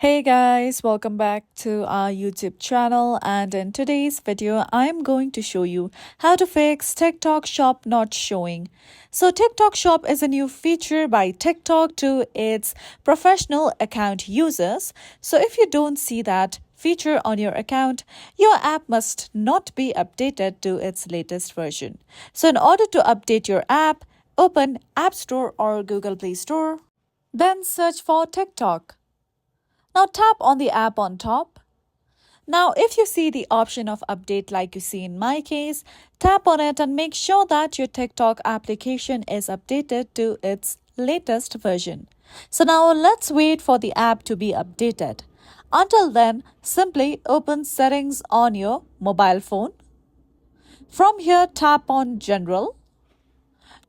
Hey guys, welcome back to our YouTube channel, and in today's video I'm going to show you how to fix TikTok Shop not showing. So TikTok Shop is a new feature by TikTok to its professional account users. So if you don't see that feature on your account, your app must not be updated to its latest version. So in order to update your app, open App Store or Google Play Store, then search for TikTok. Now tap on the app on top. Now if you see the option of update like you see in my case, tap on it and make sure that your TikTok application is updated to its latest version. So now let's wait for the app to be updated. Until then, simply open settings on your mobile phone. From here, tap on General.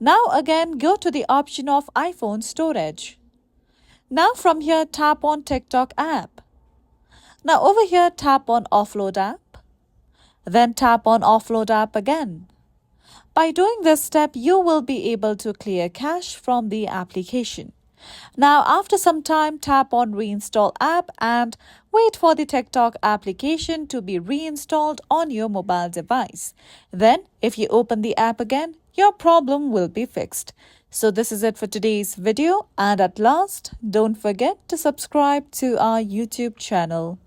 Now again, go to the option of iPhone storage. Now from here, tap on TikTok app. Now over here, tap on Offload app. Then tap on Offload app again. By doing this step, you will be able to clear cache from the application. Now after some time, tap on Reinstall app and wait for the TikTok application to be reinstalled on your mobile device. Then if you open the app again, your problem will be fixed. So this is it for today's video, and at last, don't forget to subscribe to our YouTube channel.